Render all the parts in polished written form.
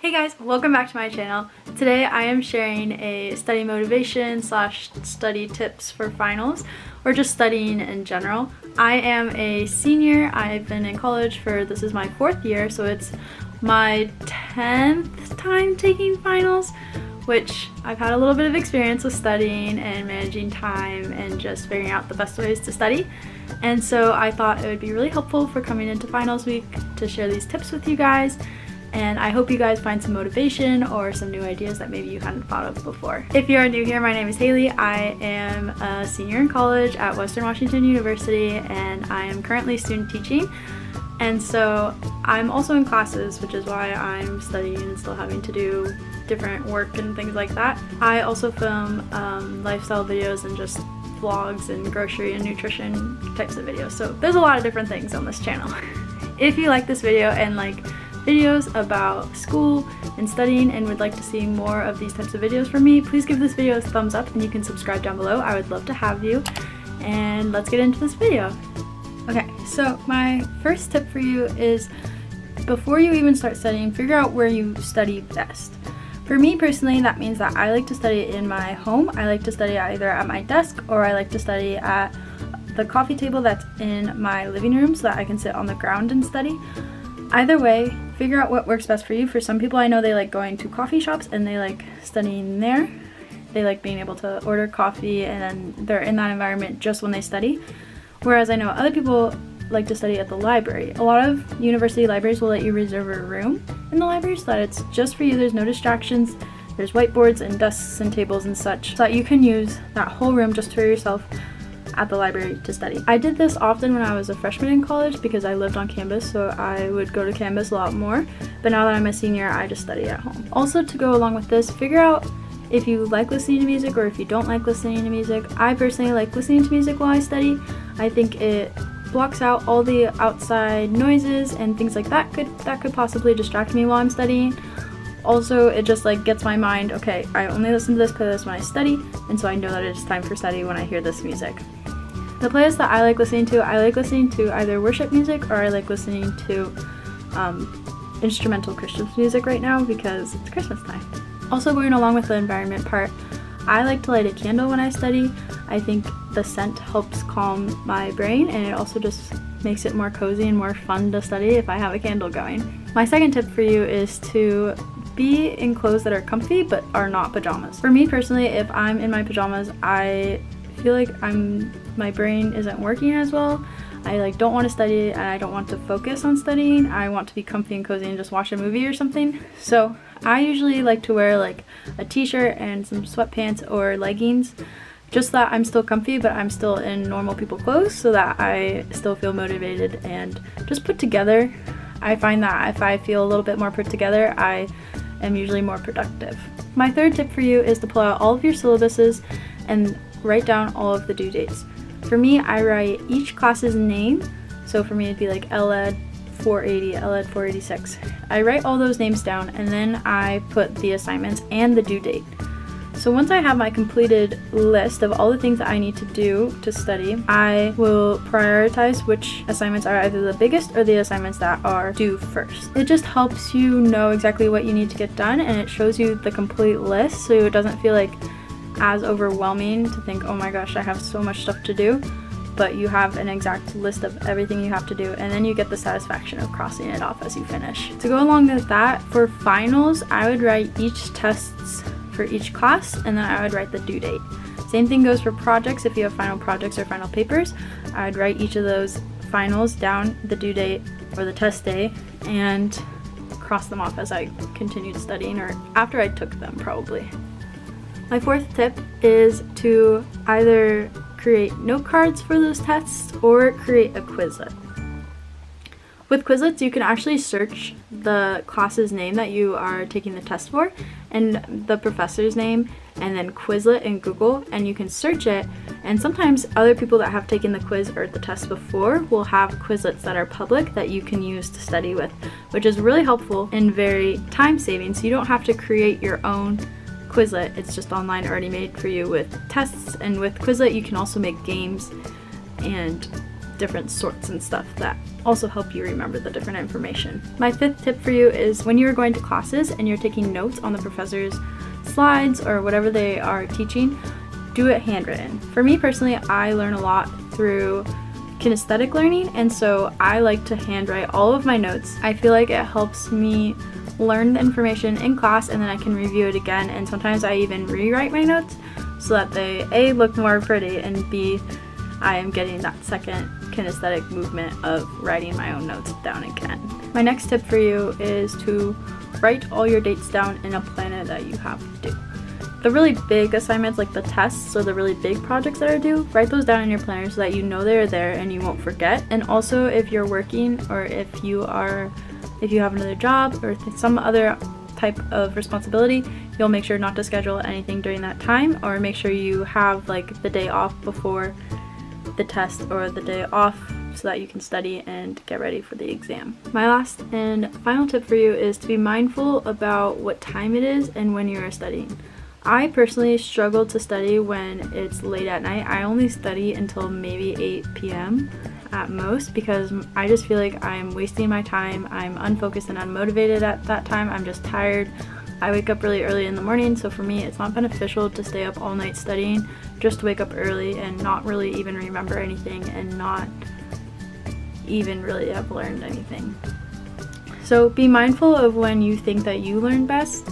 Hey guys, welcome back to my channel. Today I am sharing a study motivation / study tips for finals or just studying in general. I am a senior. I've been in college for, this is my 4th year, so it's my 10th time taking finals, which I've had a little bit of experience with studying and managing time and just figuring out the best ways to study. And so I thought it would be really helpful for coming into finals week to share these tips with you guys. And I hope you guys find some motivation or some new ideas that maybe you hadn't thought of before. If you are new here, my name is Haley. I am a senior in college at Western Washington University, and I am currently student teaching. And so I'm also in classes, which is why I'm studying and still having to do different work and things like that. I also film lifestyle videos and just vlogs and grocery and nutrition types of videos. So there's a lot of different things on this channel. If you like this video and like videos about school and studying and would like to see more of these types of videos from me, please give this video a thumbs up and you can subscribe down below. I would love to have you. And let's get into this video. Okay, so my first tip for you is before you even start studying, figure out where you study best. For me personally, that means that I like to study in my home. I like to study either at my desk or I like to study at the coffee table that's in my living room so that I can sit on the ground and study. Either way, figure out what works best for you. For some people, I know they like going to coffee shops and they like studying there. They like being able to order coffee and then they're in that environment just when they study. Whereas I know other people like to study at the library. A lot of university libraries will let you reserve a room in the library so that it's just for you. There's no distractions. There's whiteboards and desks and tables and such so that you can use that whole room just for yourself at the library to study. I did this often when I was a freshman in college because I lived on campus, so I would go to campus a lot more. But now that I'm a senior, I just study at home. Also, to go along with this, figure out if you like listening to music or if you don't like listening to music. I personally like listening to music while I study. I think it blocks out all the outside noises and things like that could possibly distract me while I'm studying. Also, it just like gets my mind, okay, I only listen to this playlist when I study, and so I know that it's time for study when I hear this music. The playlist that I like listening to either worship music or I like listening to instrumental Christmas music right now because it's Christmas time. Also, going along with the environment part, I like to light a candle when I study. I think the scent helps calm my brain and it also just makes it more cozy and more fun to study if I have a candle going. My second tip for you is to be in clothes that are comfy but are not pajamas. For me personally, if I'm in my pajamas, I feel like my brain isn't working as well. I like don't want to study and I don't want to focus on studying. I want to be comfy and cozy and just watch a movie or something. So I usually like to wear like a t-shirt and some sweatpants or leggings, just that I'm still comfy but I'm still in normal people clothes so that I still feel motivated and just put together. I find that if I feel a little bit more put together, I am usually more productive. My third tip for you is to pull out all of your syllabuses and write down all of the due dates. For me, I write each class's name. So for me, it'd be like LED 480, LED 486. I write all those names down and then I put the assignments and the due date. So once I have my completed list of all the things that I need to do to study, I will prioritize which assignments are either the biggest or the assignments that are due first. It just helps you know exactly what you need to get done and it shows you the complete list so it doesn't feel like as overwhelming to think, oh my gosh, I have so much stuff to do, but you have an exact list of everything you have to do and then you get the satisfaction of crossing it off as you finish. To go along with that, for finals, I would write each tests for each class and then I would write the due date. Same thing goes for projects. If you have final projects or final papers, I'd write each of those finals down, the due date or the test day, and cross them off as I continued studying or after I took them probably. My fourth tip is to either create note cards for those tests or create a Quizlet. With Quizlets, you can actually search the class's name that you are taking the test for and the professor's name and then Quizlet in Google, and you can search it, and sometimes other people that have taken the quiz or the test before will have Quizlets that are public that you can use to study with, which is really helpful and very time saving, so you don't have to create your own Quizlet. It's just online already made for you with tests, and with Quizlet you can also make games and different sorts and stuff that also help you remember the different information. My 5th tip for you is when you're going to classes and you're taking notes on the professor's slides or whatever they are teaching, do it handwritten. For me personally, I learn a lot through kinesthetic learning, and so I like to handwrite all of my notes. I feel like it helps me learn the information in class, and then I can review it again, and sometimes I even rewrite my notes so that they A, look more pretty, and B, I am getting that second kinesthetic movement of writing my own notes down again. My next tip for you is to write all your dates down in a planner that you have due. The really big assignments, like the tests or the really big projects that are due, write those down in your planner so that you know they're there and you won't forget. And also, if you're working or if you have another job or some other type of responsibility, you'll make sure not to schedule anything during that time, or make sure you have like the day off before the test or the day off so that you can study and get ready for the exam. My last and final tip for you is to be mindful about what time it is and when you are studying. I personally struggle to study when it's late at night. I only study until maybe 8 p.m. at most because I just feel like I'm wasting my time. I'm unfocused and unmotivated at that time. I'm just tired. I wake up really early in the morning, so for me it's not beneficial to stay up all night studying just to wake up early and not really even remember anything and not even really have learned anything. So be mindful of when you think that you learn best,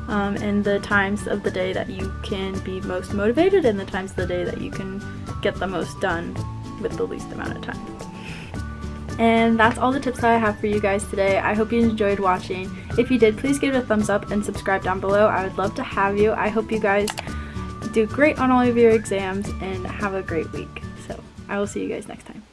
and the times of the day that you can be most motivated and the times of the day that you can get the most done with the least amount of time. And that's all the tips that I have for you guys today. I hope you enjoyed watching. If you did, please give it a thumbs up and subscribe down below. I would love to have you. I hope you guys do great on all of your exams and have a great week. So I will see you guys next time.